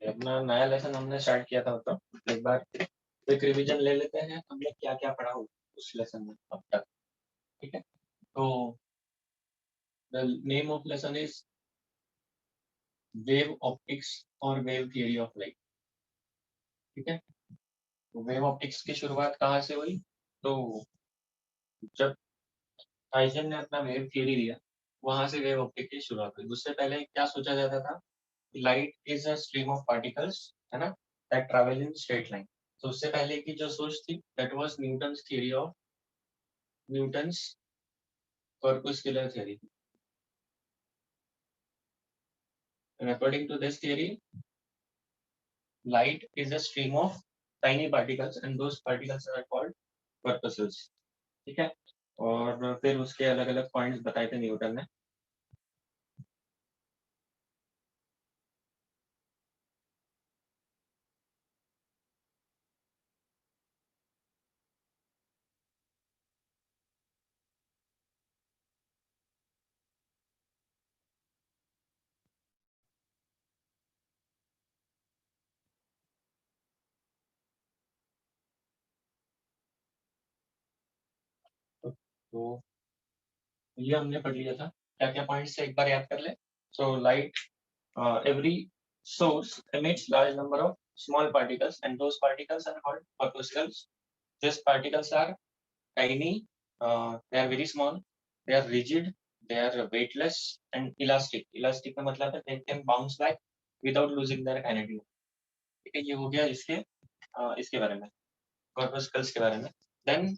अपना नया लेसन हमने स्टार्ट किया था, तो एक बार क्विक रिवीजन ले लेते हैं हमने क्या क्या पढ़ा उस लेसन में अब तक। ठीक है, तो the name of lesson is wave optics और वेव थियरी ऑफ लाइट। ठीक है, तो वेव ऑप्टिक्स की शुरुआत कहाँ से हुई? तो जब आइजन ने अपना वेव थियरी दिया, वहां से वेव ऑप्टिक्स की शुरुआत हुई। उससे पहले क्या सोचा जाता था? Light is a stream of particles, है ना, that travel in straight line. तो उससे पहले की जो सोच थी, that was Newton's theory of Newton's corpuscular theory. And according to this theory, light is a stream of tiny particles and those particles are called corpuscles. ठीक है, और फिर उसके अलग अलग पॉइंट्स बताए थे न्यूटन ने। तो ये हमने पढ़ लिया था। क्या क्या पॉइंट्स से एक बार याद कर ले। So light, every source emits large number of small particles and those particles are called corpuscles. These particles are tiny, they are very small, they are rigid, they are weightless and elastic. Elastic का मतलब है they can bounce back without losing their kinetic. ठीक है, ये हो गया इसके बारे में, corpuscles के बारे में। Then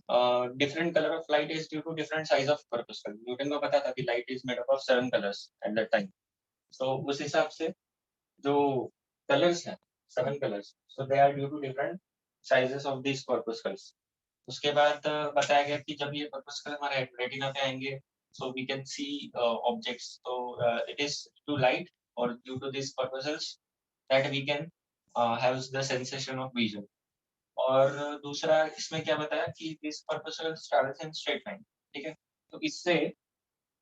different color of light is due to different size of corpuscle. Newton को पता था कि light is made up of 7 colors at that time. So उस हिसाब से जो कलर्स हैं, 7 colours, so they are due to different sizes of this corpuscles. उसके बाद बताया गया कि जब ये corpuscle हमारे रेटिना पे आएंगे, so we can see objects. तो इट इज टू लाइट और due to this corpuscles that we can have the sensation of vision. और दूसरा इसमें क्या बताया कि this corpuscles travels in straight line। ठीक है, तो इससे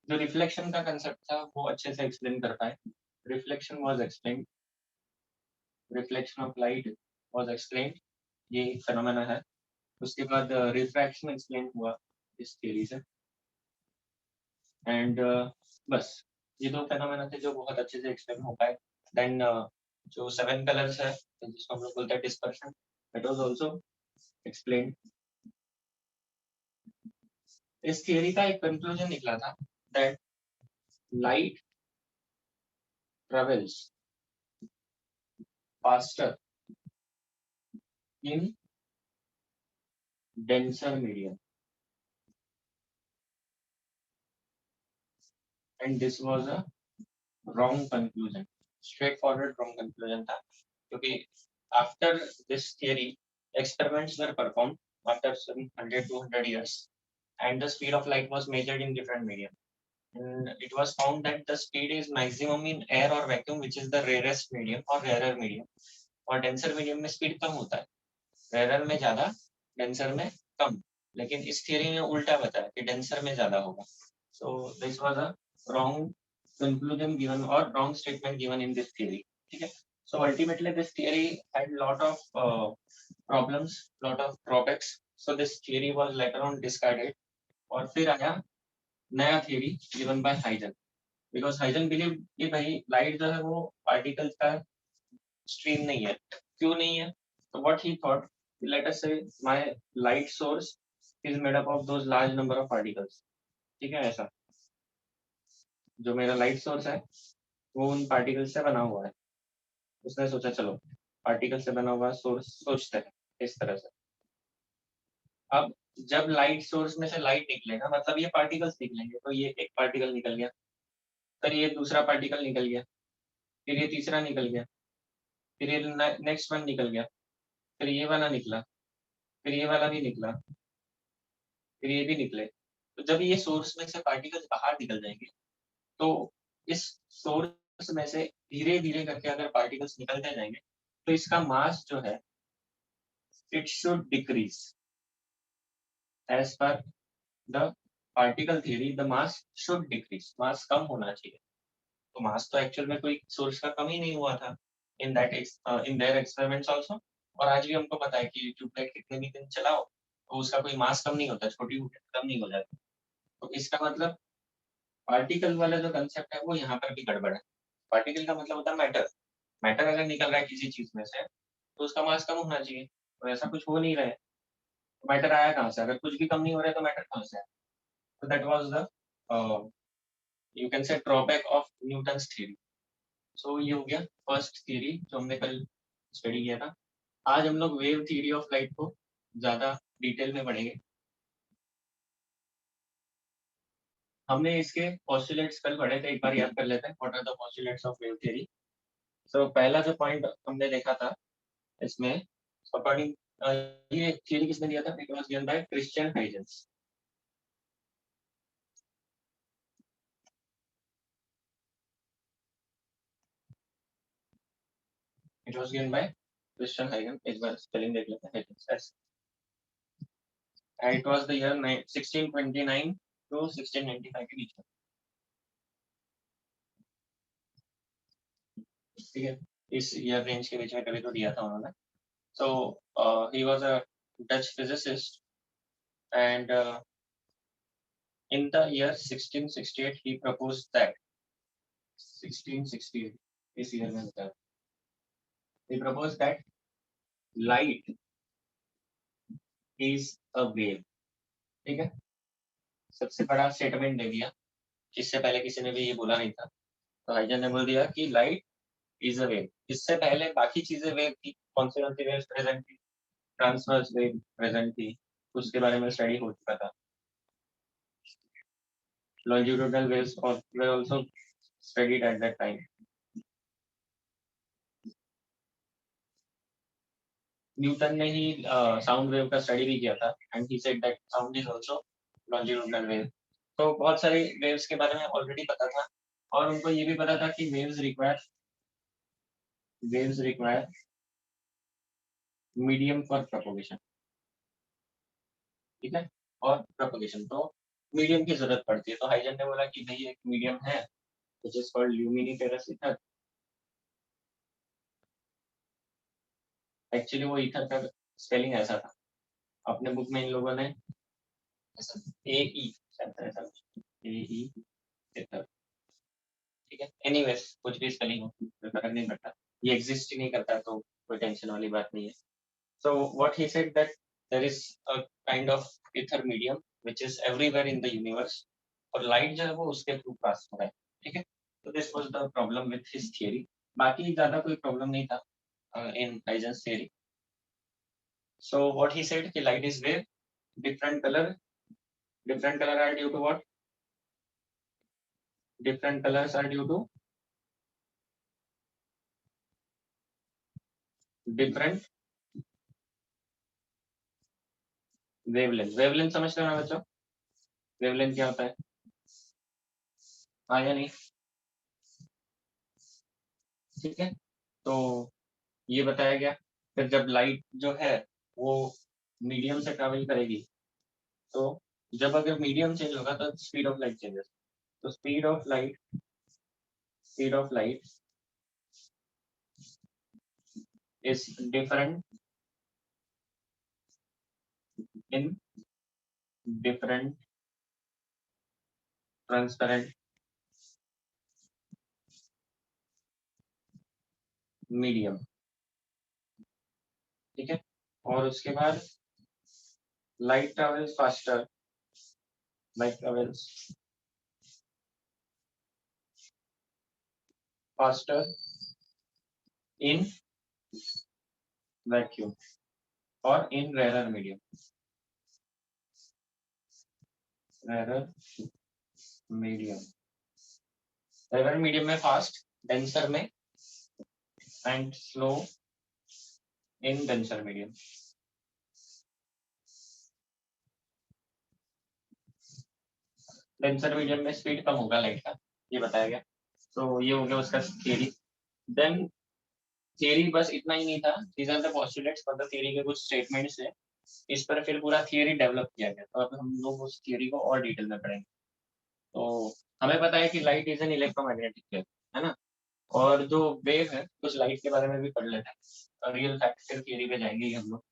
जो रिफ्लेक्शन का कंसेप्ट था वो अच्छे से एक्सप्लेन कर पाए। Reflection was explain, reflection of light was explain, ये फेनोमेना है। उसके बाद रिफ्रैक्शन एक्सप्लेन हुआ इस थ्योरी से। एंड बस ये दो फेनोमेना थे जो बहुत अच्छे से एक्सप्लेन हो पाए। देन जो 7 कलर्स है जिसको हम लोग बोलते हैं dispersion, that was also explain. इस थ्योरी का एक कंक्लूजन निकला था that light travels faster in denser medium, and this was a wrong conclusion, straightforward wrong conclusion था, क्योंकि after this theory experiments were performed after some 100-200 years and the speed of light was measured in different medium, and it was found that the speed is maximum in air or vacuum, which is the rarest medium or rarer medium, और denser medium में speed कम होता है, rarer में ज्यादा, denser में कम। लेकिन इस theory में उल्टा बताया कि डेंसर में ज्यादा होगा। So this was a wrong conclusion given or wrong statement given in this theory. ठीक है, so ultimately this theory had lot of problems, lot of drawbacks. So this theory was later on discarded और फिर आया नया theory given by Huygens, because Huygens believed कि भाई light जो है वो particles का stream नहीं है। क्यों नहीं है? So what he thought, let us say my light source is made up of those large number of particles. ठीक है, ऐसा जो मेरा लाइट सोर्स है वो उन पार्टिकल से बना हुआ है। उसने सोचा चलो पार्टिकल से बना हुआ सोर्स सोचते हैं इस तरह से। अब जब लाइट सोर्स में से लाइट निकलेगा मतलब ये पार्टिकल्स निकलेंगे, तो ये एक पार्टिकल निकल गया, फिर ये दूसरा पार्टिकल निकल गया, फिर ये तीसरा निकल गया, फिर ये नेक्स्ट वन निकल गया, फिर ये वाला निकला, फिर ये वाला भी निकला, फिर ये भी निकले। तो जब ये सोर्स में से पार्टिकल्स बाहर निकल जाएंगे, तो इस सोर्स में से धीरे धीरे करके अगर पार्टिकल्स निकलते जाएंगे तो इसका मास जो है it should decrease as per the particle theory, the mass should decrease, mass कम होना चाहिए। तो मास तो एक्चुअल में कोई सोर्स का कम ही नहीं हुआ था, in that in their experiments also. और आज भी हमको पता है कि ट्यूबलाइट कितने भी दिन चलाओ तो उसका कोई मास कम नहीं होता, छोटी कम नहीं हो जाती। तो इसका मतलब पार्टिकल वाला जो कंसेप्ट है वो यहाँ पर भी गड़बड़ है। पार्टिकल का मतलब होता है मैटर। मैटर अगर निकल रहा है किसी चीज में से तो उसका मास कम होना चाहिए, तो ऐसा कुछ हो नहीं रहा है। तो मैटर आया कहाँ से? अगर कुछ भी कम नहीं हो रहा है तो मैटर कहाँ से आया? तो that was the you can say drawback of Newton's theory. So ये हो गया फर्स्ट थ्योरी जो हमने कल स्टडी किया था। आज हम लोग वेव थ्योरी ऑफ लाइट को ज्यादा डिटेल में पढ़ेंगे। हमने इसके पोस्टुलेट्स कल पढ़े थे, एक बार याद कर लेते हैं what are the postulates of wave theory. So पहला जो पॉइंट हमने देखा था इसमें, अकॉर्डिंग ये थ्योरी किसने दिया था? It was given by Christian Huygens. It was given by Christian Huygens. एक बार स्पेलिंग देख लेते हैं, Huygens. And it was the year 1629 to 1695 के बीच में। ठीक है, इस ईयर रेंज के बीच में कभी तो दिया था उन्होंने। So he was a Dutch physicist and in the year 1668 he proposed that 1668 इस ईयर में होता है, he proposed that light is a wave। ठीक है, सबसे बड़ा स्टेटमेंट दे दिया, इससे पहले किसी ने भी ये बोला नहीं था। तो हाइजन ने बोल दिया कि लाइट इज अ वेव। इससे पहले बाकी चीजें वेव थी, कौन सी वेव प्रेजेंट थी? ट्रांसवर्स वेव प्रेजेंट थी, उसके बारे में स्टडी हो चुका था। longitudinal waves were also studied at that time। Newton ने ही साउंड वेव का स्टडी भी किया था and he said that sound is also longitudinal wave. तो बहुत सारे वेव्स के बारे में ऑलरेडी पता था, और उनको ये भी पता था कि waves require medium for propagation. ठीक है, और प्रोपोगेशन तो मीडियम की जरूरत पड़ती है। तो हाइजन ने बोला कि भाई एक मीडियम है which is called luminiferous ether. Actually वो ईथर का स्पेलिंग ऐसा था, अपने बुक में इन लोगों ने ए ई ऐसा ए ई ईथर। ठीक है, एनीवेज कुछ भी स्पेलिंग हो कोई फर्क नहीं पड़ता, ये एग्जिस्ट ही नहीं करता तो कोई टेंशन वाली बात नहीं है। So what he said that there is a kind of ether medium which is everywhere in the universe, और लाइट जो है वो उसके थ्रू पास हो रहा है। ठीक है, तो this was the problem with his theory. बाकी ज्यादा कोई प्रॉब्लम नहीं था in Huygens theory. So what he said कि light is wave, different colour, different colour are due to what? Different colors are due to different wavelength। wavelength समझते हो ना बच्चों? wavelength क्या होता है? हाँ या नहीं? ठीक है, तो ये बताया गया। फिर जब लाइट जो है वो मीडियम से ट्रेवल करेगी, तो जब अगर मीडियम चेंज होगा तो स्पीड ऑफ लाइट चेंजेस। तो speed of light is different in different transparent medium. ठीक है, और उसके बाद light travels faster, light travels faster in vacuum और in rare medium. Rare medium, rare medium में फास्ट, डेंसर में, and slow in denser medium. Denser medium में speed कम होगा लाइट का, ये बताया गया। तो ये हो गया उसका थियरी। देन थियरी बस इतना ही नहीं था, these are the postulates for the theory के कुछ स्टेटमेंट्स है। इस पर फिर पूरा थियरी डेवलप किया गया, तो अब हम लोग उस थियरी को और डिटेल में पढ़ेंगे। तो हमें पता है कि light is an electromagnetic wave, है ना? और जो वेव है उस लाइट के बारे में भी पढ़ लेते हैं, रियल फैक्टर थियरी पे जाएंगे हम लोग।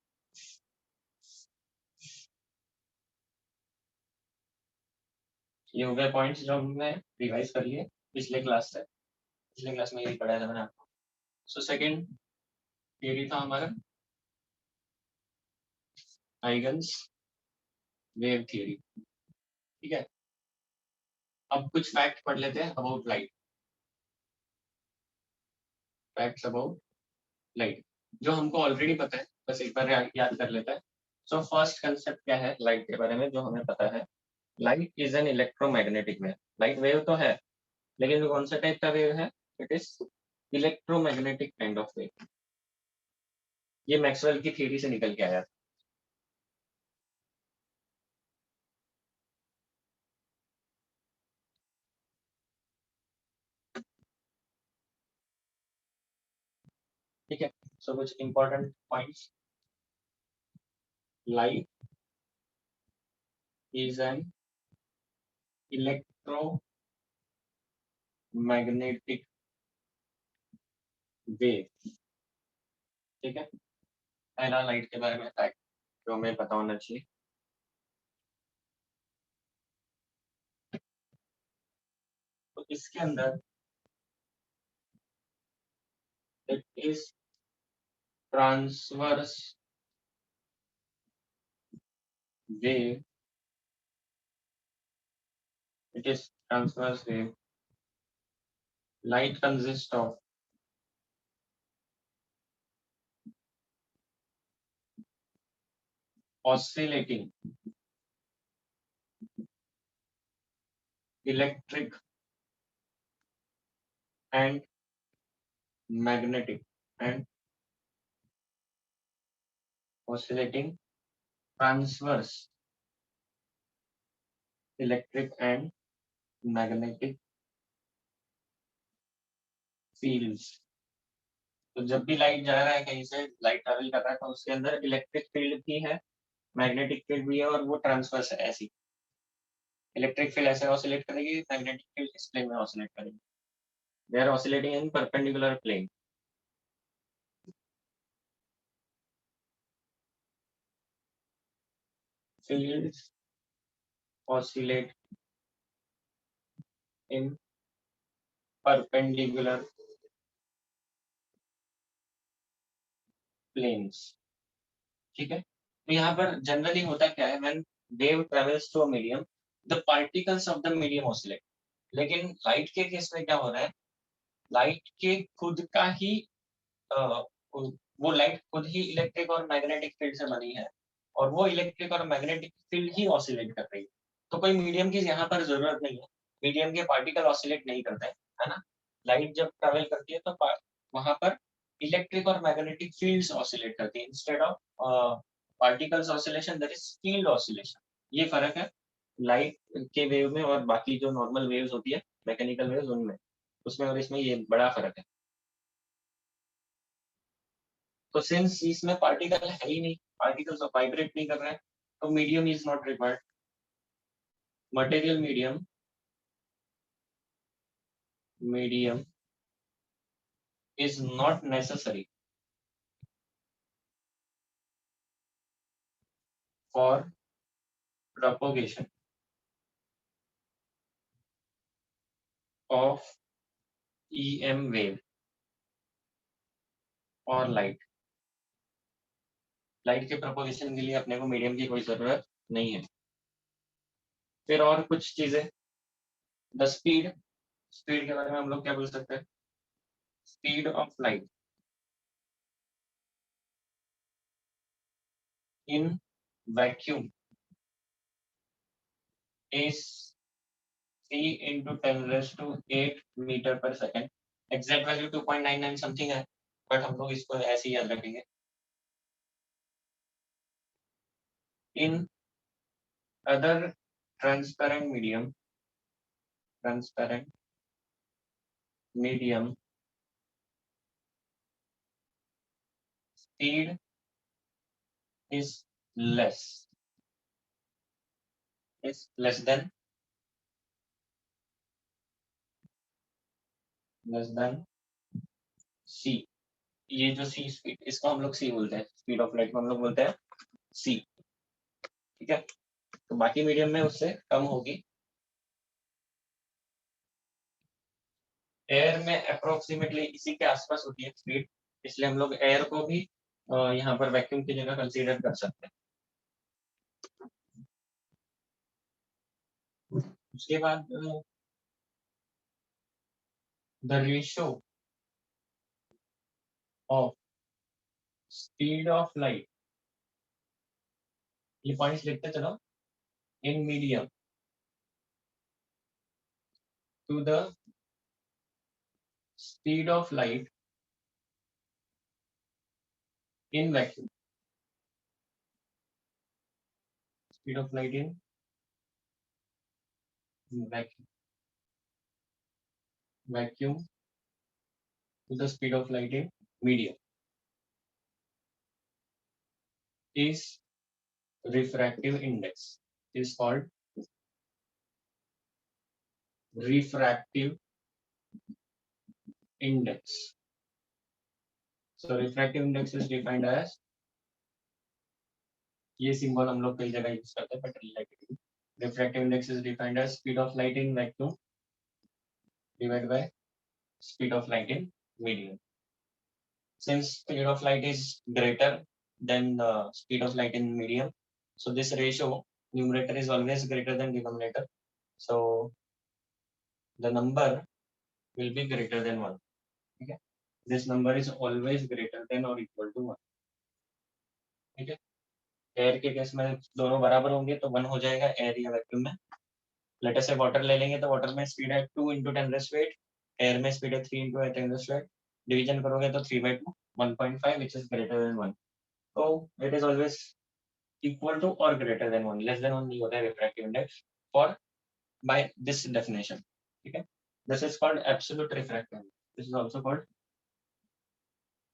ये हो गए पॉइंट्स जो हमने रिवाइज कर लिए पिछले क्लास से, पिछले क्लास में यही पढ़ाया था मैंने आपको। सो सेकंड थियरी था हमारा हाइगन्स वेव थियरी, ठीक है। अब कुछ फैक्ट पढ़ लेते हैं about light, facts about light जो हमको ऑलरेडी पता है, बस एक बार याद कर लेते हैं। सो फर्स्ट कंसेप्ट क्या है लाइट के बारे में जो हमें पता है, light is an electromagnetic wave. Light wave तो है, लेकिन वो कौन सा टाइप का वेव है, it is electromagnetic kind of wave. ये मैक्सवेल की थ्योरी से निकल के आया था। ठीक है। सो कुछ important points, light is an electromagnetic wave, ठीक है। पहला लाइट के बारे में फैक्ट जो हमें पता होना चाहिए, तो इसके अंदर it is transverse wave, it is transverse wave. Light consists of oscillating electric and magnetic and oscillating transverse electric and magnetic fields। तो जब भी लाइट जा रहा है कहीं से, लाइट ट्रेवल कर रहा है, तो उसके अंदर इलेक्ट्रिक फील्ड भी है, मैग्नेटिक फील्ड भी है, और वो ट्रांसवर्स है। ऐसी इलेक्ट्रिक फील्ड ऐसे ऑसिलेट करेगी, मैग्नेटिक फील्ड इस प्लेन में ऑसिलेट करेगी। They are oscillating in perpendicular plane. Fields oscillate in perpendicular planes, ठीक है। तो यहाँ पर जनरली होता क्या है, when wave travels through a medium, the particles of the medium oscillate. लेकिन लाइट के केस में क्या हो रहा है, लाइट के खुद का ही वो लाइट खुद ही इलेक्ट्रिक और मैग्नेटिक फील्ड से बनी है, और वो इलेक्ट्रिक और मैग्नेटिक फील्ड ही ऑसिलेट कर रही है। तो कोई मीडियम की यहाँ पर जरूरत नहीं है, मीडियम के पार्टिकल ऑसिलेट नहीं करते हैं, है ना। लाइट जब ट्रेवल करती है तो वहां पर इलेक्ट्रिक और मैग्नेटिक फील्ड्स ऑसिलेट करती है, instead of particles oscillation that is field oscillation. ये फर्क है लाइट के वेव में और बाकी जो नॉर्मल वेव्स होती है, मैकेनिकल वेव्स, उनमें, उसमें और इसमें ये बड़ा फर्क है। तो सिंस इसमें पार्टिकल है ही नहीं, पार्टिकल्स वाइब्रेट नहीं कर रहे हैं, तो medium is not required. Material medium is not necessary for propagation of EM wave और लाइट के प्रोपोगेशन के लिए अपने को मीडियम की कोई जरूरत नहीं है। फिर और कुछ चीजें, द स्पीड, स्पीड के बारे में हम लोग क्या बोल सकते हैं, speed of light in vacuum is 3 × 10⁸ metre per second. Exact value 2.99 something है, बट हम लोग इसको ऐसे ही याद रखेंगे। In other transparent medium speed is less is less than c, ये जो सी स्पीड, इसको हम लोग सी बोलते हैं, स्पीड ऑफ लाइट को हम लोग बोलते हैं सी। ठीक है, तो बाकी मीडियम में उससे कम होगी। एयर में अप्रोक्सीमेटली इसी के आसपास होती है स्पीड, इसलिए हम लोग एयर को भी यहाँ पर वैक्यूम की जगह कंसीडर कर सकते हैं। उसके बाद the ratio of speed of light, ये पॉइंट्स लिखते चलो, in medium to the speed of light in vacuum, speed of light in vacuum, vacuum to the speed of light in medium is refractive index, is called refractive index. So refractive index is defined as, ये symbol हम लोग कई जगह use करते हैं but relative, refractive index is defined as speed of light in vacuum divided by speed of light in medium. Since speed of light is greater than the speed of light in medium, so this ratio numerator is always greater than denominator, so the number will be greater than 1. Okay, this number is always greater than or equal to 1. ठीक है, air के case में दोनों बराबर होंगे तो 1 हो जाएगा एयर या वैक्यूम में। लेट अस से वाटर ले लेंगे तो वाटर में स्पीड है 2 into 10⁻⁸, एयर में स्पीड है 3 into 10⁻⁸, डिवीजन करोगे तो 3/2, 1.5 which is greater than 1. तो it is always equal to or greater than 1, less than 1 नहीं होता है refractive index for by this definition. ठीक है, this is called absolute refractive index. This is also called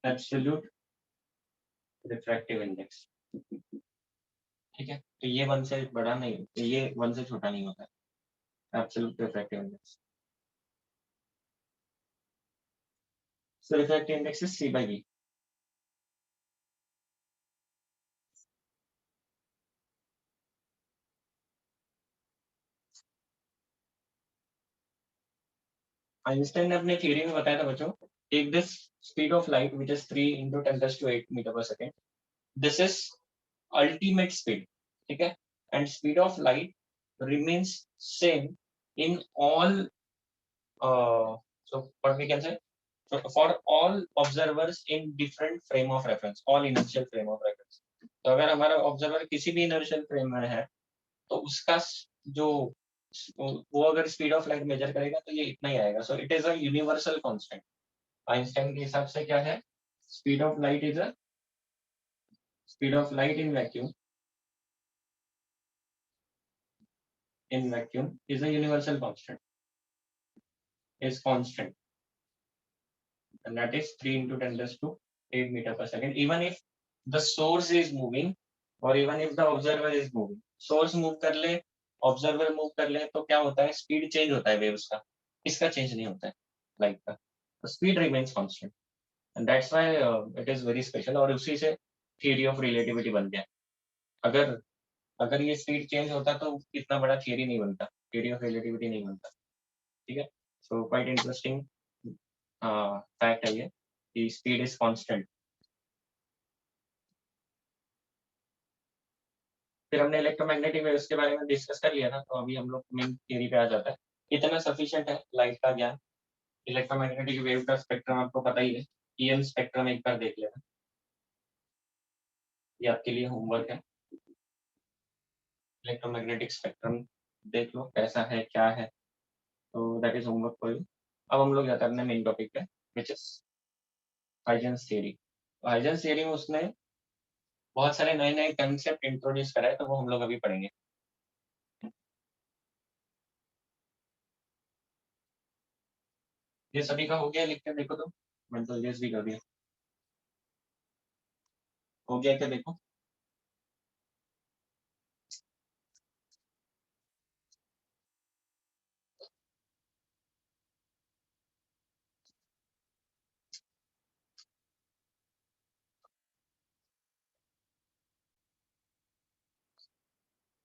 absolute refractive index. ठीक है, तो ये 1 से बड़ा नहीं, तो ये 1 से छोटा नहीं होता है absolute refractive index. So refractive index is C/V. Einstein ने अपने थ्योरी में बताया था बच्चों, take this speed of light which is 3 into 10⁸ metre per second, this is ultimate speed. ठीक है, and speed of light remains same in all so what we can say, for all observers in different frame of reference, all inertial frame of reference. तो अगर हमारा observer किसी भी inertial frame में है तो उसका जो वो अगर स्पीड ऑफ लाइट मेजर करेगा तो ये इतना ही आएगा। So it is a universal constant. Einstein के हिसाब से क्या है, speed of light is a speed of light in vacuum is a universal constant, is constant, and that is 3 into 10⁸ meter per second, even if the source is moving or even if the observer is moving. Source move कर ले, observer move कर ले तो क्या होता है, speed change होता है वेव्स का, इसका चेंज नहीं होता है लाइट का, तो speed remains constant, and that's why it is very special. और उसी से थियरी ऑफ रिलेटिविटी बन गया। अगर अगर ये स्पीड चेंज होता तो इतना बड़ा थियरी नहीं बनता, थियरी ऑफ रिलेटिविटी नहीं बनता। ठीक है, सो क्वाइट इंटरेस्टिंग फैक्ट है ये कि स्पीड इज कांस्टेंट। फिर हमने इलेक्ट्रोमैग्नेटिक वेव्स के बारे में डिस्कस कर लिया था, तो अभी हम लोग मेन थियरी पे आ जाता है। इतना सफिशिएंट है लाइट का ज्ञान। इलेक्ट्रोमैग्नेटिक वेव का स्पेक्ट्रम आपको पता ही है, ईएम स्पेक्ट्रम एक बार देख लेना, ये आपके लिए होमवर्क है। इलेक्ट्रोमैग्नेटिक स्पेक्ट्रम देख लो कैसा है क्या है, तो that is homework for you. अब हम लोग जाते हैं अपने मेन टॉपिक पे, which is Huygens theory. Huygens theory में उसने बहुत सारे नए नए कंसेप्ट इंट्रोड्यूस कराए, तो वो हम लोग अभी पढ़ेंगे। ये सभी का हो गया, लिख के देखो तो मैंने तो ये भी कर दिया, हो गया क्या देखो।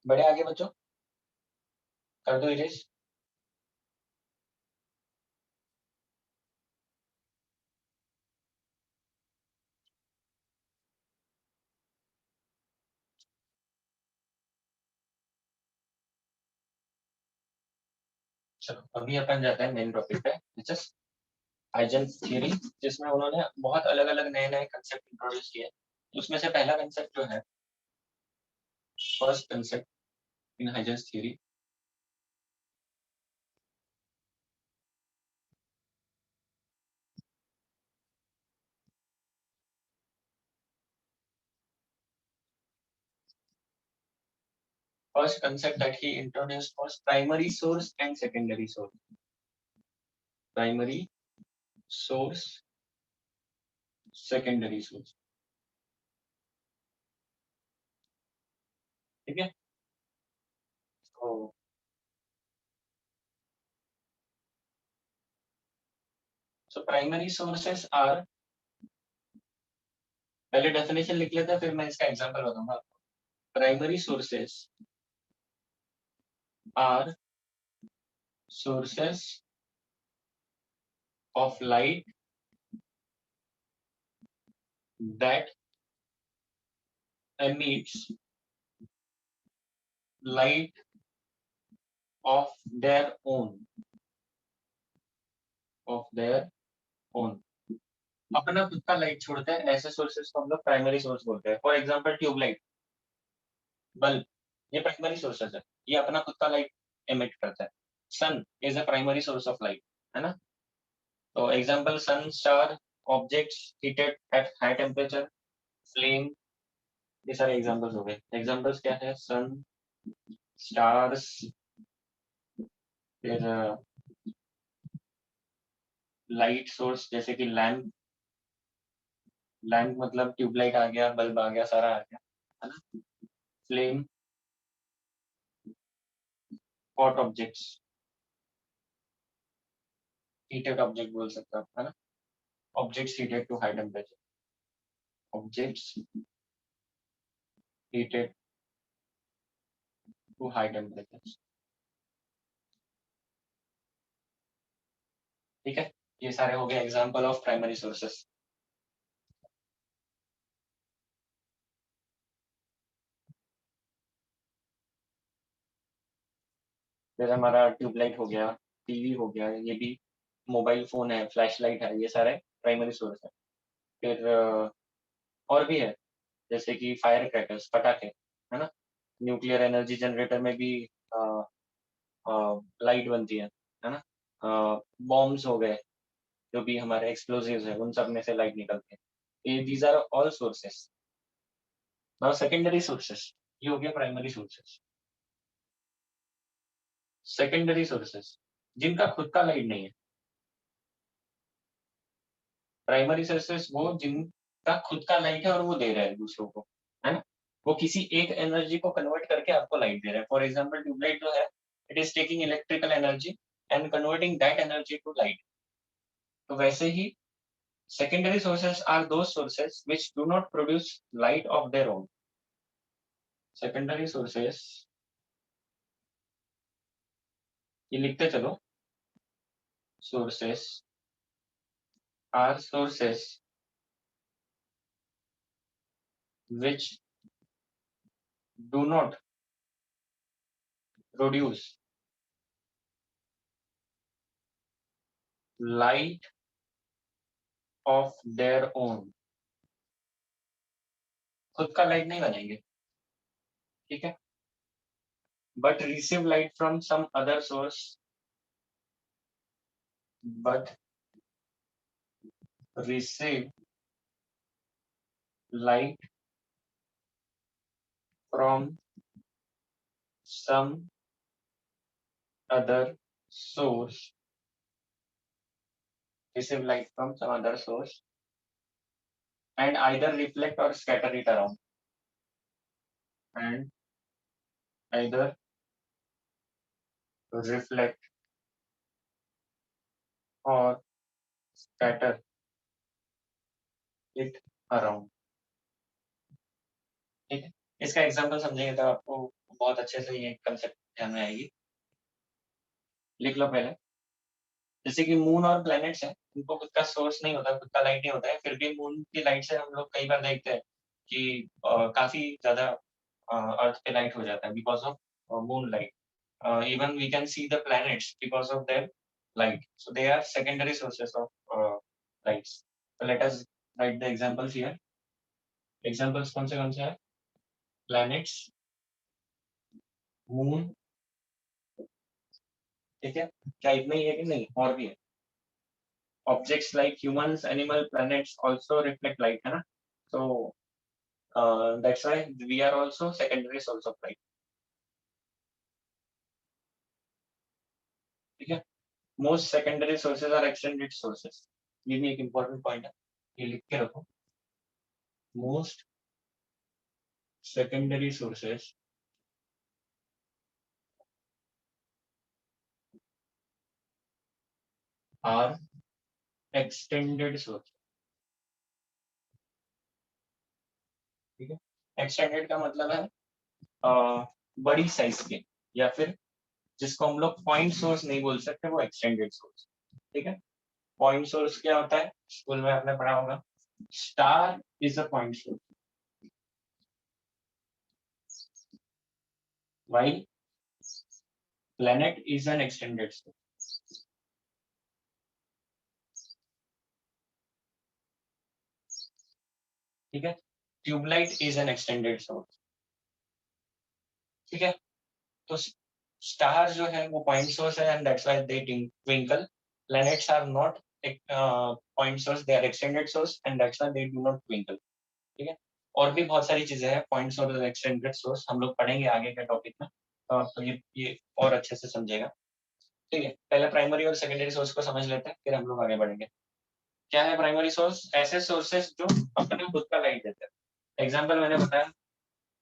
बढ़े आगे बच्चों, कर दो इरेज। चलो अभी अपन जाते हैं मेन टॉपिक पे, जस्ट हाइजेंस थ्योरी, जिसमें उन्होंने बहुत अलग अलग नए नए कंसेप्ट इंट्रोड्यूस किए। उसमें से पहला कंसेप्ट जो है, first concept in Huygens theory, first concept that he introduced was primary source and secondary source. Primary source, secondary source. ठीक है, तो so primary sources are, पहले डेफिनेशन लिख लेते हैं फिर मैं इसका एग्जांपल बताऊंगा। Primary sources are sources of light that emits light of their own, of their own। अपना खुद का लाइट छोड़ते हैं, ऐसे सोर्सेस को हम लोग प्राइमरी सोर्स बोलते हैं। फॉर एग्जांपल ट्यूबलाइट, बल्ब, ये प्राइमरी सोर्सेस है, ये अपना खुद का लाइट एमिट करता है। Sun is a primary source of light, है ना। तो example sun, star, objects heated at high temperature, flame, ये सारे एग्जांपल्स हो गए। एग्जांपल्स क्या है, सन, स्टार्स, फिर लाइट सोर्स जैसे कि लैम्प, लैम्प मतलब ट्यूबलाइट आ गया, बल्ब आ गया, सारा आ गया, है ना। Flame, hot objects, heated object बोल सकते हो, है ना। Objects heated to high temperature, objects heated to high temperature. ठीक है, ये सारे हो गए एग्जांपल ऑफ प्राइमरी सोर्सेस। जैसे हमारा ट्यूबलाइट हो गया, टीवी हो गया, ये भी मोबाइल फोन है, फ्लैश लाइट है, ये सारे प्राइमरी सोर्स है। फिर और भी है, जैसे कि फायर क्रैकर्स, पटाखे, है ना। न्यूक्लियर एनर्जी जनरेटर में भी लाइट बनती है ना। बॉम्ब्स हो गए, जो भी हमारे एक्सप्लोजिव्स है, उन सब में से लाइट निकलते हैं। ये these are all sources. Now secondary sources, ये हो गया प्राइमरी सोर्सेस। सेकेंडरी सोर्सेस जिनका खुद का लाइट नहीं है। प्राइमरी सोर्सेस वो जिनका खुद का लाइट है और वो दे रहा है दूसरों को, है ना। वो किसी एक एनर्जी को कन्वर्ट करके आपको लाइट दे रहा है। फॉर एग्जाम्पल ट्यूबलाइट जो है, it is taking electrical energy and converting that energy to light. तो वैसे ही secondary sources are those sources which do not produce light of their own। secondary sources, ये लिखते चलो, sources are sources which do not produce light of their own। खुद का light नहीं बनाएंगे, ठीक है, but receive light from some other source, but receive light from some other source, receive light from some other source and either reflect or scatter it around, and either reflect or scatter it around। ठीक है, इसका example समझेंगे तो आपको बहुत अच्छे से ये कंसेप्ट ध्यान में आएगी। लिख लो पहले। जैसे कि मून और प्लैनेट्स हैं, उनको खुद का सोर्स नहीं होता, खुद का लाइट नहीं होता है, फिर भी मून की लाइट से हम लोग कई बार देखते हैं कि काफी ज्यादा अर्थ पे लाइट हो जाता है because of moon light. even we can see the planets because of their light, so they are secondary sources of lights. So let us write the examples here. Examples कौन से हैं? Planets, moon, ठीक है? क्या इतना ही है कि नहीं, और भी है? Objects like humans, animal, planets also reflect light, है ना? So that's why we are also secondary source of light. ठीक है? Most secondary sources are extended sources. ये भी एक important point है, ये लिख के रखो. Most secondary sources are extended source. ठीक है? एक्सटेंडेड का मतलब है बड़ी साइज के, या फिर जिसको हम लोग पॉइंट सोर्स नहीं बोल सकते, वो एक्सटेंडेड सोर्स। ठीक है? पॉइंट सोर्स क्या होता है, स्कूल में आपने पढ़ा होगा, star is a point source, while planet is an extended source. ठीक है? Tube light is an extended source. ठीक है? तो स्टार जो है वो पॉइंट सोर्स है, and that's why they twinkle. Planets are not point source, they are extended source, and that's why they do not twinkle. ठीक है? और भी बहुत सारी चीजें हैं, पॉइंट सोर्स और एक्सटेंडेड सोर्स हम लोग पढ़ेंगे आगे के टॉपिक में, तो ये और अच्छे से समझेगा। ठीक है? पहले प्राइमरी और सेकेंडरी सोर्स को समझ लेते हैं, फिर हम लोग आगे बढ़ेंगे। क्या है प्राइमरी सोर्स? ऐसे सोर्सेस जो अपने खुद का लाइट देते हैं। एग्जाम्पल मैंने बताया,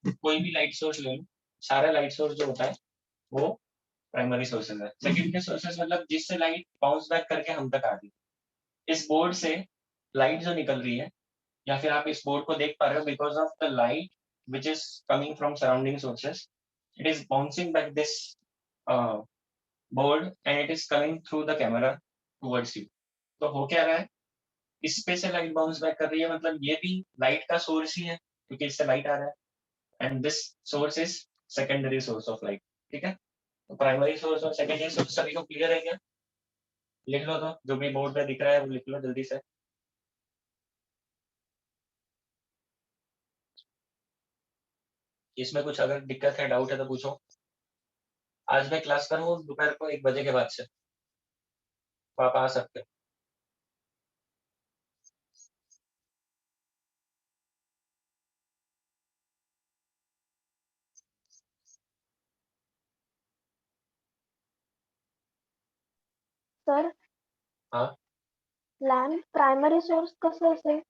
कोई भी लाइट सोर्स ले लो, सारा लाइट सोर्स जो होता है वो प्राइमरी सोर्सेज है। सेकेंडरी सोर्सेज मतलब जिससे लाइट बाउंस बैक करके हम तक आ रही है। इस बोर्ड से लाइट जो निकल रही है, या फिर आप इस बोर्ड को देख पा रहे हो, because of the light which is coming from surrounding sources, it is bouncing back this board and it is coming through the camera towards you. तो हो क्या रहा है, इस पे से लाइट बाउंस बैक कर रही है, मतलब ये भी लाइट का सोर्स ही है, क्योंकि इससे लाइट आ रहा है, and this source is secondary source of light. ठीक है? तो प्राइमरी सोर्स और सेकेंडरी सोर्स सभी को क्लियर है क्या? लिख लो, तो जो भी बोर्ड पे दिख रहा है वो लिख लो जल्दी से। इसमें कुछ अगर दिक्कत है, डाउट है तो पूछो। आज मैं क्लास करूँ दोपहर को 1 बजे के बाद से, तो आप आ सकते हो। सर, हाँ, लैम्प प्राइमरी सोर्स कसं असेल?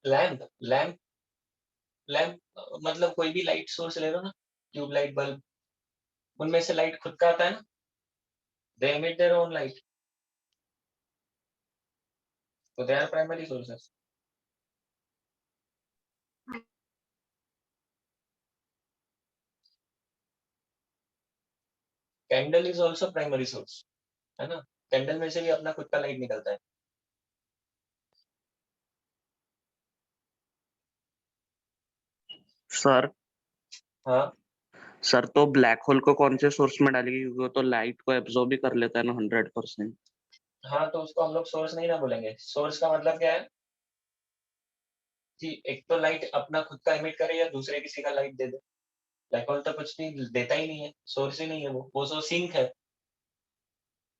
लैम्प लैम्प लैम्प मतलब कोई भी लाइट सोर्स ले लो ना, ट्यूबलाइट, बल्ब, उनमें से लाइट खुद का आता है ना, they emit their own light, तो they are primary sources. Candle is also primary source, है ना? कैंडल में से भी अपना खुद का लाइट निकलता है। सर हाँ सर तो ब्लैक होल को कौन से सोर्स में डालेंगे, क्योंकि वो तो लाइट को एब्जॉर्ब भी कर लेता है ना 100%। हाँ, तो उसको हम लोग सोर्स नहीं ना बोलेंगे। सोर्स का मतलब क्या है कि एक तो लाइट अपना खुद का एमिट करे या दूसरे किसी का लाइट दे दे। ब्लैक होल तो कुछ नहीं देता ही नहीं है, सोर्स ही नहीं है वो तो सिंक है।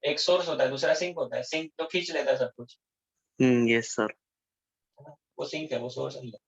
एक सोर्स होता है, दूसरा सिंक होता है। सिंक तो खींच लेता है सब कुछ, यस सर। है ना? वो सिंक है, वो सोर्स नहीं है।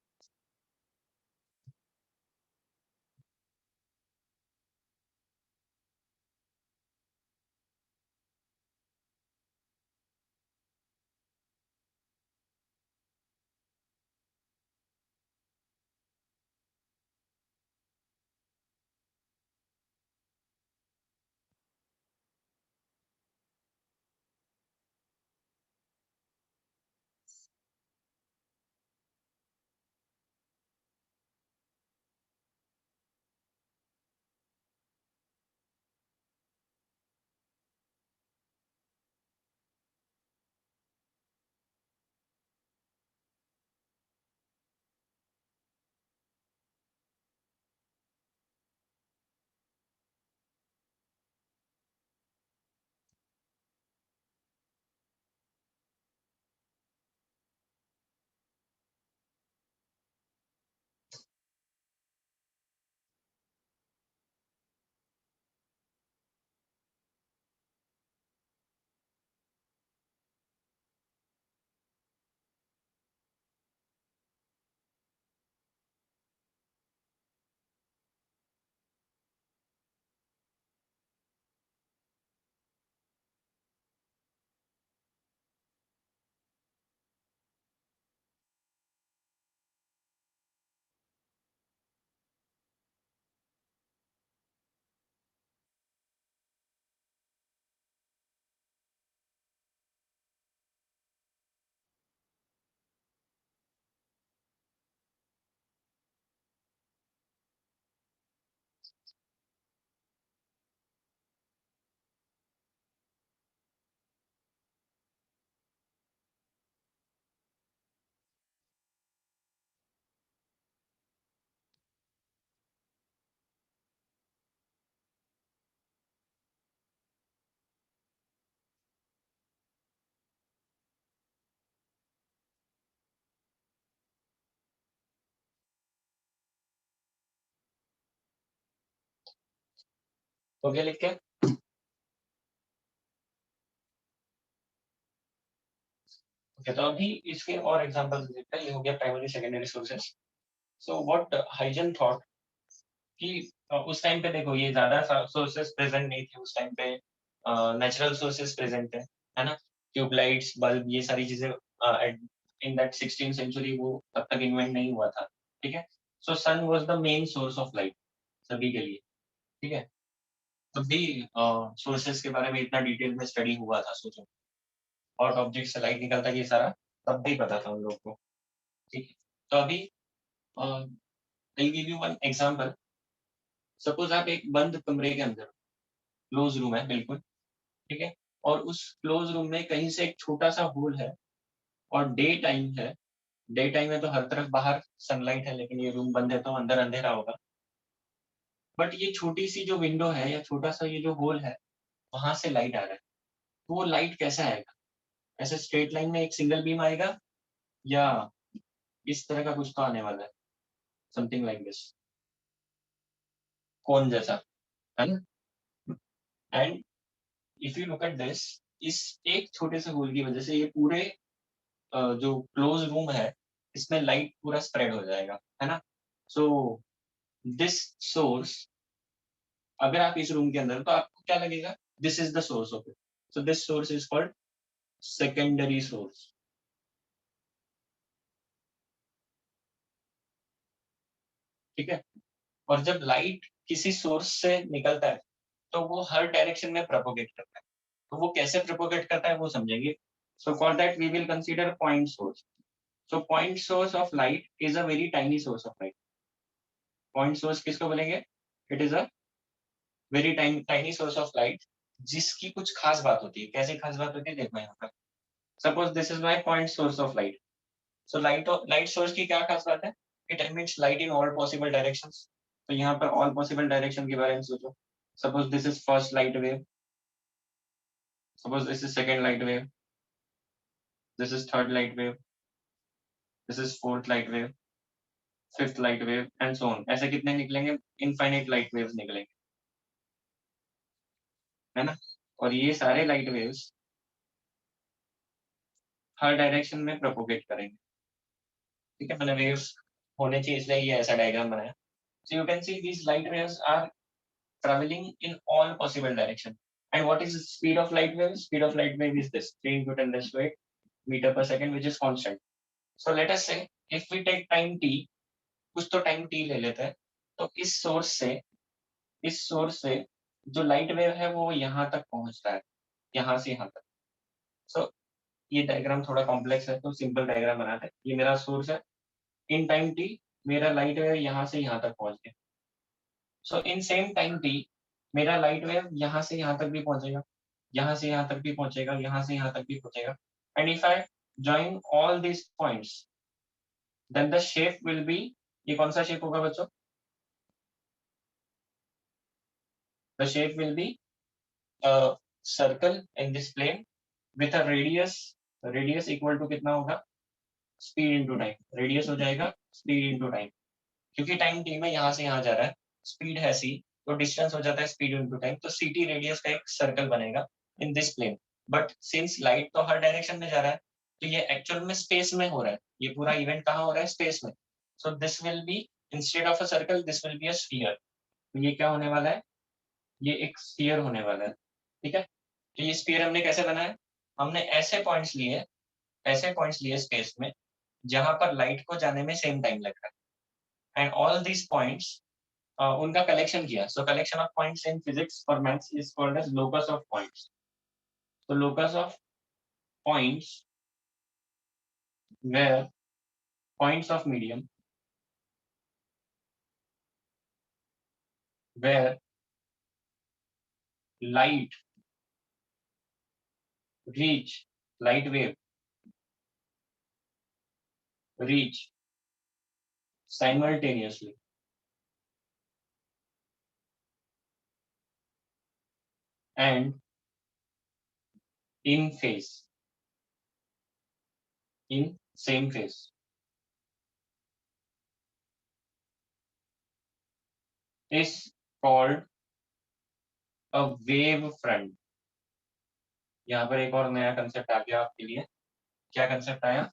हो गया लिख के? ओके, तो अभी इसके और एग्जांपल्स देखते हैं। ये हो गया primary secondary sources. So what Huygens thought कि उस टाइम पे देखो ये ज्यादा सोर्सेस प्रेजेंट नहीं थे उस टाइम पे, नेचुरल सोर्सेस प्रेजेंट थे, है ना? ट्यूबलाइट्स, बल्ब, ये सारी चीजें इन दैट 16th सेंचुरी वो तब तक इन्वेंट नहीं हुआ था, ठीक है? So sun was the main source of light सभी के लिए, ठीक है? तब भी सोर्सेस के बारे में इतना डिटेल में स्टडी हुआ था, सोचो। और ऑब्जेक्ट से लाइट निकलता है, ये सारा तब भी पता था उन लोग को, ठीक है? तो अभी I give you one example. Suppose आप एक बंद कमरे के अंदर, क्लोज रूम है बिल्कुल, ठीक है? और उस क्लोज रूम में कहीं से एक छोटा सा होल है और डे टाइम है। डे टाइम है तो हर तरफ बाहर सनलाइट है, लेकिन ये रूम बंद है तो अंदर अंधेरा होगा। बट ये छोटी सी जो विंडो है या छोटा सा ये जो होल है, वहां से लाइट आ रहा है। तो वो लाइट कैसे आएगा? ऐसे स्ट्रेट लाइन में एक सिंगल बीम आएगा, या इस तरह का कुछ तो आने वाला है, समथिंग लाइक दिस, कोन जैसा, है ना? And if you look at this, इस एक छोटे से होल की वजह से ये पूरे जो क्लोज रूम है इसमें लाइट पूरा स्प्रेड हो जाएगा, है ना? सो दिस सोर्स, अगर आप इस रूम के अंदर तो आपको क्या लगेगा? This is the source of it. So this source is called secondary source, ठीक है? और जब लाइट किसी सोर्स से निकलता है तो वो हर डायरेक्शन में प्रोपोगेट करता है। तो वो कैसे प्रोपोगेट करता है वो समझेंगे। So for that we will consider point source. So point source of light is a very tiny source of light. Point source किसको बोलेंगे? It is a very tiny source of light, जिसकी कुछ खास बात होती है। कैसे खास बात होती है देखो यहाँ पर। Suppose this is my point source of light. So light source की क्या खास बात है? It emits light in all possible directions. तो यहाँ पर ऑल पॉसिबल डायरेक्शन के बारे में सोचो। Suppose this is first light wave, suppose this is second light wave, this is third light wave, this is fourth light wave, fifth light wave and so on. ऐसे कितने निकलेंगे? Infinite light waves निकलेंगे, है ना? और ये सारे light waves हर direction में प्रोपोगेट करेंगे, ठीक है? मैंने वेव्स होने चाहिए इसलिए ये ऐसा डायग्राम बनाया। So you can see these light waves are traveling in all possible direction. And what is the speed of light wave? Speed of light wave is this 3 into 10 raised to 8 meter per second, which is constant. So let us say if we take time t, कुछ तो time t ले लेते हैं, तो इस source से जो light wave है वो यहाँ तक पहुंच रहा है, यहाँ से यहाँ तक। सो ये डायग्राम थोड़ा कॉम्प्लेक्स है तो सिंपल डायग्राम बनाते हैं। ये मेरा सोर्स है, इन टाइम t मेरा लाइट वेव यहाँ से यहाँ तक पहुंच गया। सो इन सेम टाइम टी मेरा लाइट वेव यहाँ से यहाँ तक भी पहुंचेगा, यहाँ से यहाँ तक भी पहुंचेगा, यहाँ से यहाँ तक भी पहुंचेगा। And if I join all these points, then the shape will be, ये कौन सा शेप होगा बच्चों? The shape will be a circle in this plane with a radius equal to कितना होगा? Speed into time. रेडियस हो जाएगा speed into time, क्योंकि टाइम टी में यहाँ से यहाँ जा रहा है, स्पीड है सी, तो डिस्टेंस हो जाता है स्पीड इनटू टाइम। तो सी टी रेडियस का एक सर्कल बनेगा in this plane. But since light तो हर डायरेक्शन में जा रहा है, तो ये एक्चुअल में स्पेस में हो रहा है। ये पूरा इवेंट कहाँ हो रहा है? स्पेस में। So this will be, instead of a circle this will be a sphere. तो ये क्या होने वाला है? ये एक स्फीयर होने वाला है, ठीक है? तो ये स्फीयर हमने कैसे बनाया? हमने ऐसे पॉइंट्स लिए स्पेस में जहां पर लाइट को जाने में सेम टाइम लग रहा है, एंड ऑल दीज पॉइंट्स उनका कलेक्शन किया। So collection of points in physics और maths is called as locus of points. तो locus of points where points of medium where light reach light wave reach simultaneously and in phase, in same phase, is called a wave front. यहाँ पर एक और नया concept आ गया आपके लिए। क्या कंसेप्ट आया?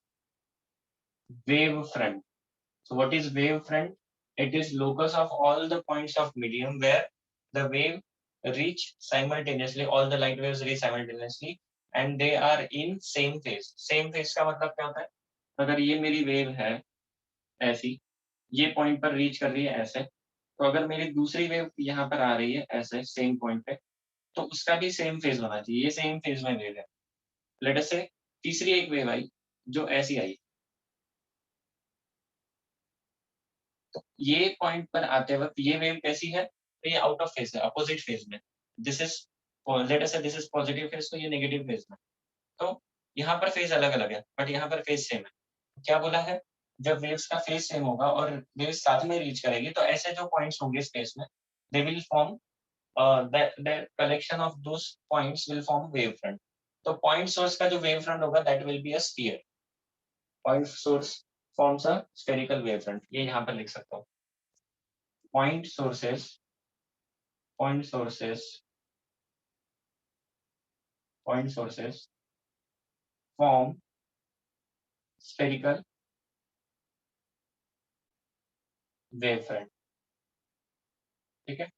Wave front. So what is wave front? It is locus of all the points of medium where the wave reach simultaneously, all the light waves reach simultaneously and they are in same phase. Same phase का मतलब क्या होता है? अगर ये मेरी wave है ऐसी, ये पॉइंट पर रीच कर रही है ऐसे, तो अगर मेरी दूसरी वेव यहाँ पर आ रही है ऐसे सेम पॉइंट पे, तो उसका भी सेम फेज होना चाहिए। ये सेम फेज में वेव है। लेट अस से तीसरी एक वेव आई जो ऐसी आई, तो ये पॉइंट पर आते वक्त ये वेव कैसी है? तो ये आउट ऑफ फेज है, अपोजिट फेज में। दिस इज लेट अस से दिस इज पॉजिटिव फेज, तो ये नेगेटिव फेज में। तो यहाँ पर फेज अलग अलग है बट यहाँ पर फेज सेम है। क्या बोला है? जब वेव्स का फेज सेम होगा और वेव्स साथ में रीच करेगी तो ऐसे जो पॉइंट्स होंगे स्पेस में, they will form the collection of those points will form wavefront. तो point source का जो wavefront होगा that will be a sphere. Point source forms a spherical wavefront. ये यहाँ पर लिख सकता हूँ। Point sources form spherical wavefront. ठीक है?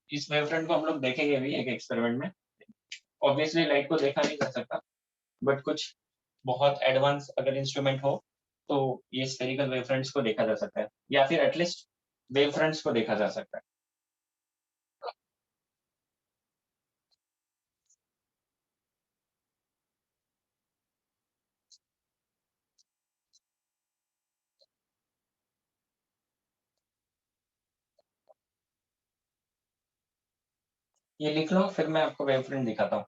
इस wavefront को हम लोग देखेंगे अभी एक एक्सपेरिमेंट में। Obviously लाइट को देखा नहीं जा सकता, बट कुछ बहुत एडवांस अगर इंस्ट्रूमेंट हो तो ये स्फेरिकल वेवफ्रंट्स को देखा जा सकता है, या फिर एटलीस्ट वेवफ्रंट्स को देखा जा सकता है। ये लिख लो, फिर मैं आपको वेवफ्रंट दिखाता हूँ।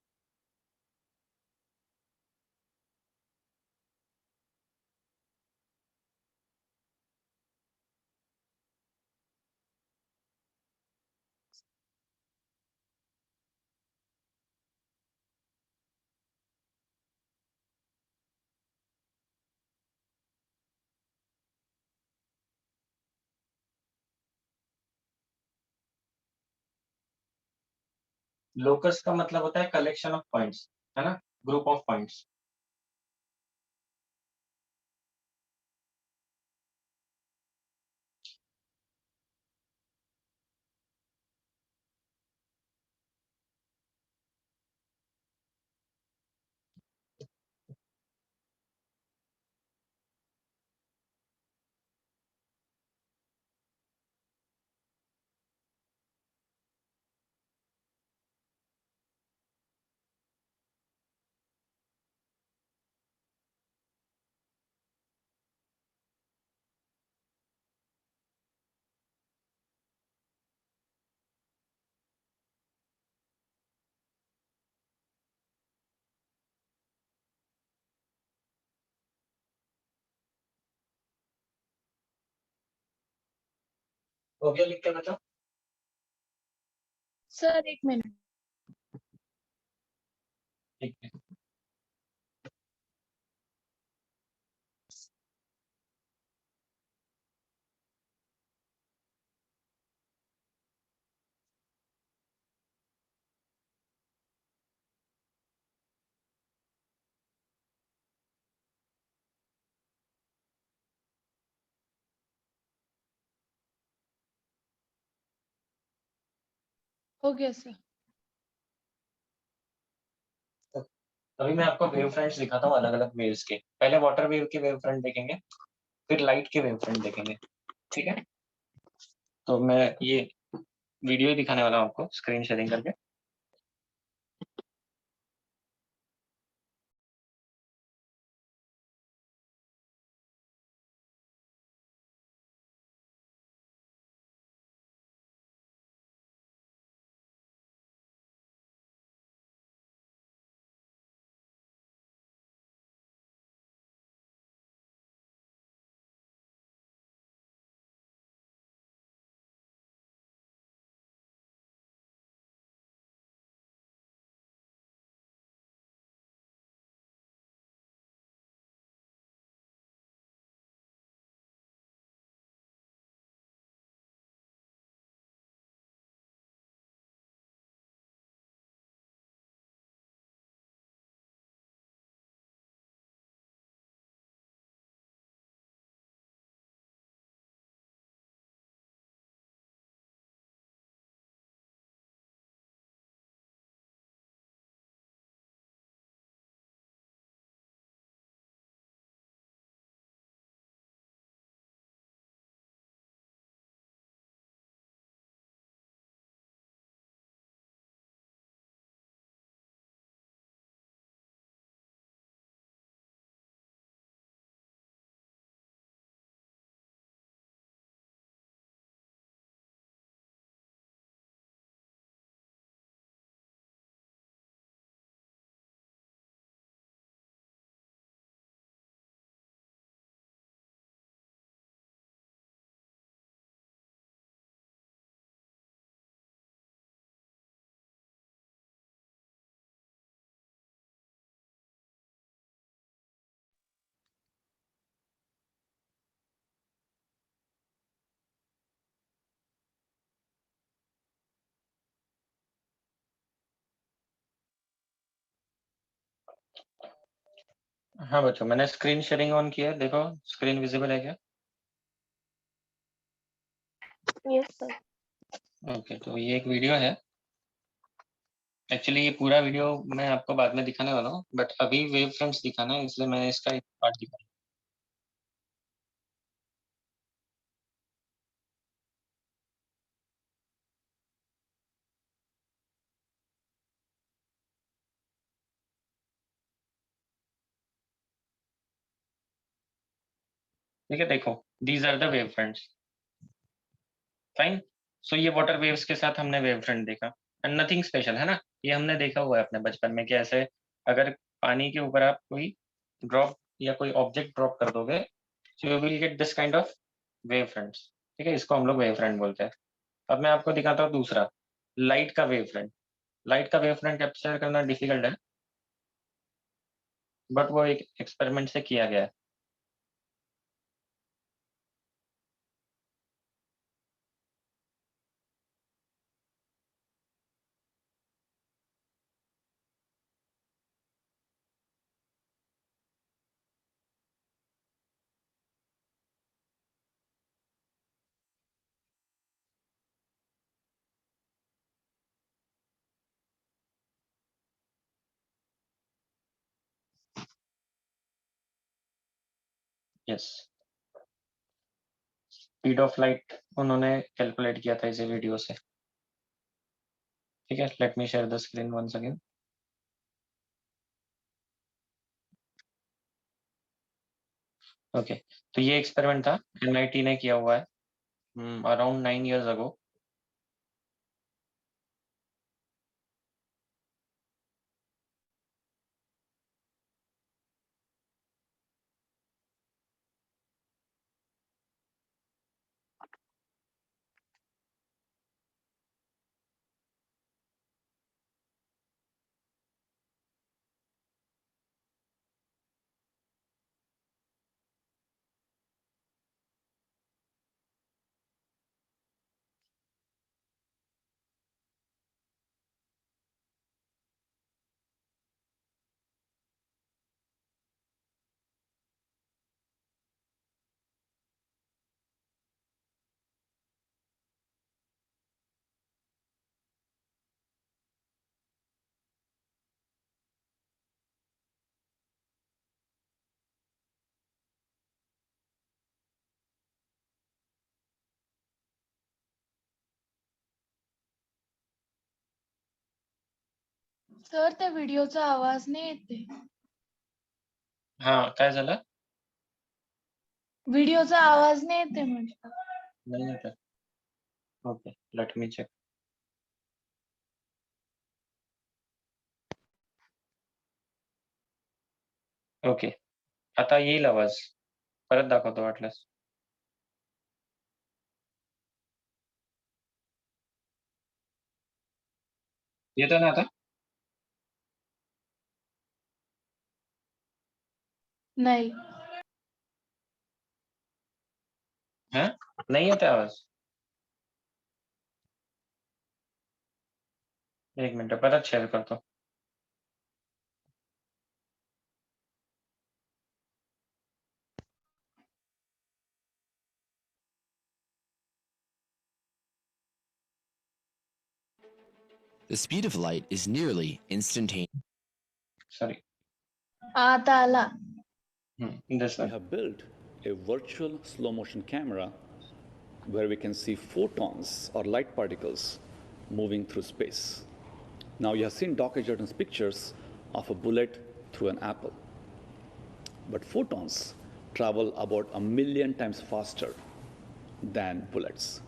लोकस का मतलब होता है कलेक्शन ऑफ पॉइंट्स, है ना, ग्रुप ऑफ पॉइंट्स। हो गया लिख के बताओ। सर एक मिनट। ठीक है। हो गया सर। अभी मैं आपको वेव फ्रंट्स दिखाता हूँ अलग अलग वेव्स के। पहले वाटर वेव के वेव फ्रंट देखेंगे, फिर लाइट के वेव फ्रंट देखेंगे। ठीक है, तो मैं ये वीडियो ही दिखाने वाला हूँ आपको स्क्रीन शेयरिंग करके। हाँ बच्चों, मैंने स्क्रीन शेयरिंग ऑन किया है, देखो स्क्रीन विजिबल है क्या? Yes sir. ओके, तो ये एक वीडियो है। एक्चुअली ये पूरा वीडियो मैं आपको बाद में दिखाने वाला हूँ, बट अभी वेव फ्रंट्स दिखाना है, इसलिए मैंने इसका एक पार्ट दिखाया। ठीक है, देखो these are the wave fronts. Fine. So ये वाटर वेव्स के साथ हमने वेव फ्रंट देखा, एंड नथिंग स्पेशल है ना, ये हमने देखा हुआ है अपने बचपन में कि ऐसे अगर पानी के ऊपर आप कोई ड्रॉप या कोई ऑब्जेक्ट ड्रॉप कर दोगे, so you will get this kind of wave fronts. ठीक है, इसको हम लोग वेव फ्रंट बोलते हैं। अब मैं आपको दिखाता हूँ दूसरा, लाइट का वेव फ्रंट। लाइट का वेव फ्रंट कैप्चर करना डिफिकल्ट है, बट वो एक एक्सपेरिमेंट से किया गया है। यस, स्पीड ऑफ लाइट उन्होंने कैलकुलेट किया था इसी वीडियो से। ठीक है, let me share the screen once again. Okay, तो ये एक्सपेरिमेंट था, एमआईटी ने किया हुआ है अराउंड 9 years अगो। सर त्या व्हिडिओचा आवाज नाही येते. हाँ, काय झालं? व्हिडिओचा आवाज नाही येते म्हटलं. नहीं आता। Okay, let me check. Okay, आता येईल आवाज, परत दाखवतो वाटल्यास। येतोय ना आता? नाही. हाँ, नहीं येत आवाज? एक मिनिट, परत शेअर करतो। The speed of light is nearly instantaneous. Sorry, आता आला. This We one. have built a virtual slow motion camera where we can see photons or light particles moving through space. Now, you have seen Dr. Jordan's pictures of a bullet through an apple. But photons travel about 1,000,000 times faster than bullets.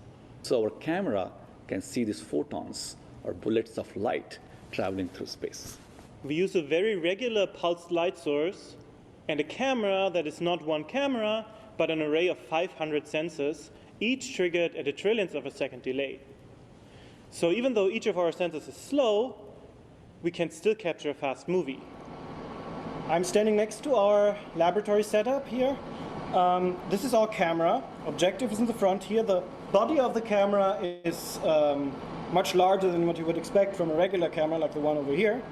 So, our camera can see these photons or bullets of light traveling through space. We use a very regular pulsed light source and a camera that is not one camera, but an array of 500 sensors, each triggered at a trillionth of a second delay. So even though each of our sensors is slow, we can still capture a fast movie. I'm standing next to our laboratory setup here. This is our camera. Objective is in the front here. The body of the camera is much larger than what you would expect from a regular camera like the one over here.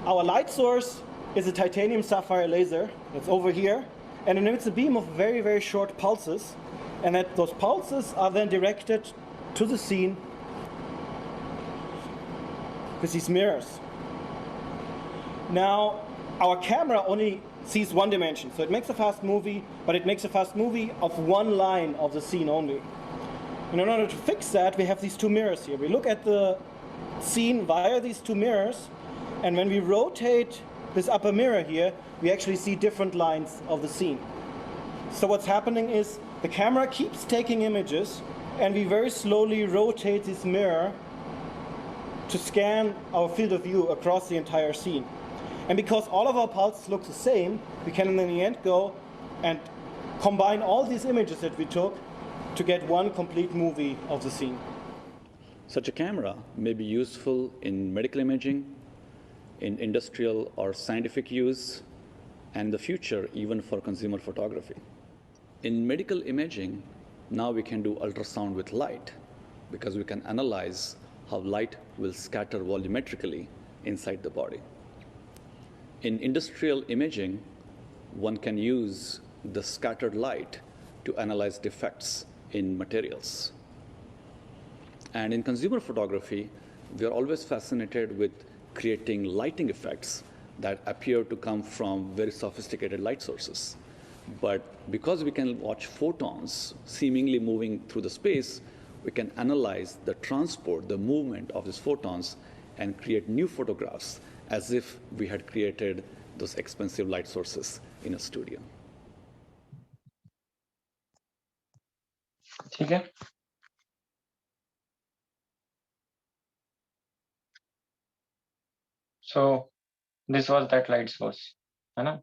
Our light source is a titanium sapphire laser that's over here, and it emits a beam of very, very short pulses, and that those pulses are then directed to the scene with these mirrors. Now, our camera only sees one dimension, so it makes a fast movie, but it makes a fast movie of one line of the scene only. And in order to fix that, we have these two mirrors here. We look at the scene via these two mirrors, and when we rotate this upper mirror here, we actually see different lines of the scene. So what's happening is the camera keeps taking images, and we very slowly rotate this mirror to scan our field of view across the entire scene. And because all of our pulses look the same, we can in the end go and combine all these images that we took to get one complete movie of the scene. Such a camera may be useful in medical imaging, in industrial or scientific use, and in the future, even for consumer photography. In medical imaging, now we can do ultrasound with light because we can analyze how light will scatter volumetrically inside the body. In industrial imaging, one can use the scattered light to analyze defects in materials. And in consumer photography, we are always fascinated with creating lighting effects that appear to come from very sophisticated light sources. But because we can watch photons seemingly moving through the space, we can analyze the transport, the movement of these photons, and create new photographs as if we had created those expensive light sources in a studio. ठीक है. So this was that light source, है ना?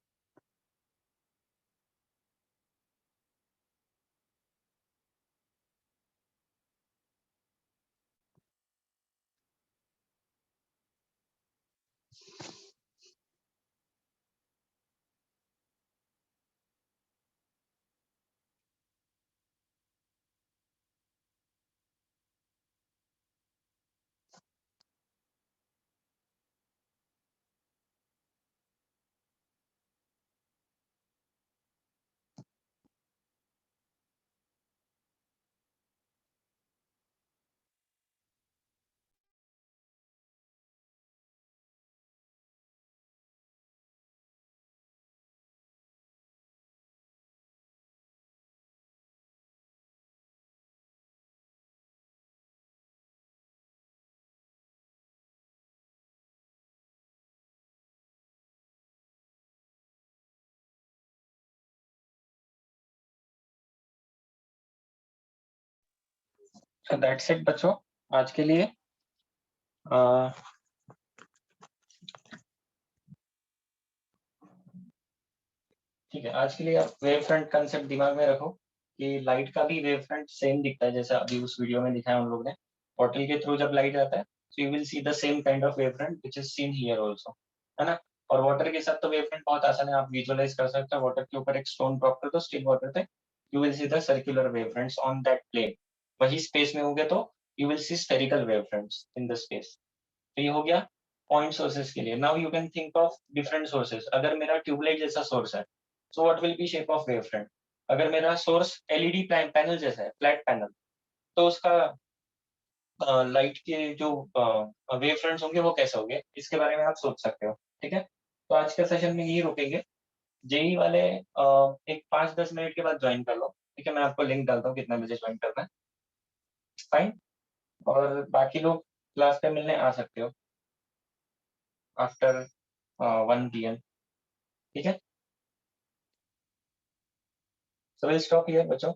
So that's it बच्चों आज के लिए. ठीक है, आज के लिए आप वेव फ्रंट कंसेप्ट दिमाग में रखो कि लाइट का भी वेव फ्रंट सेम दिखता है जैसा अभी उस वीडियो में दिखाया हम लोग ने. पोर्टल के थ्रू जब लाइट आता है so you will see the same kind of wavefront which is seen here also, है ना. और वाटर के साथ तो वेवफ्रंट बहुत आसान है, आप विजुअलाइज कर सकते हो. वाटर के ऊपर एक स्टोन ड्रॉप कर दो स्टिल वाटर पे, you will see the circular wavefronts on that plane. वही स्पेस में होगे तो you will see spherical wavefronts in the space. तो ये हो गया पॉइंट सोर्सेस के लिए. Now you can think of different sources. अगर मेरा ट्यूबलाइट जैसा सोर्स है so what will be shape of wavefront? अगर मेरा सोर्स एलईडी पैनल जैसा है, फ्लैट पैनल, तो उसका लाइट के जो वेवफ्रंट्स होंगे वो कैसे होंगे, इसके बारे में आप सोच सकते हो. ठीक है, तो आज के सेशन में यही रुकेंगे. जेई वाले एक 5-10 मिनट के बाद ज्वाइन कर लो. ठीक है, मैं आपको लिंक डालता हूँ कितने बजे ज्वाइन करना है. फाइन. और बाकी लोग क्लास पे मिलने आ सकते हो आफ्टर 1 PM. ठीक है, so we'll stop here बच्चों.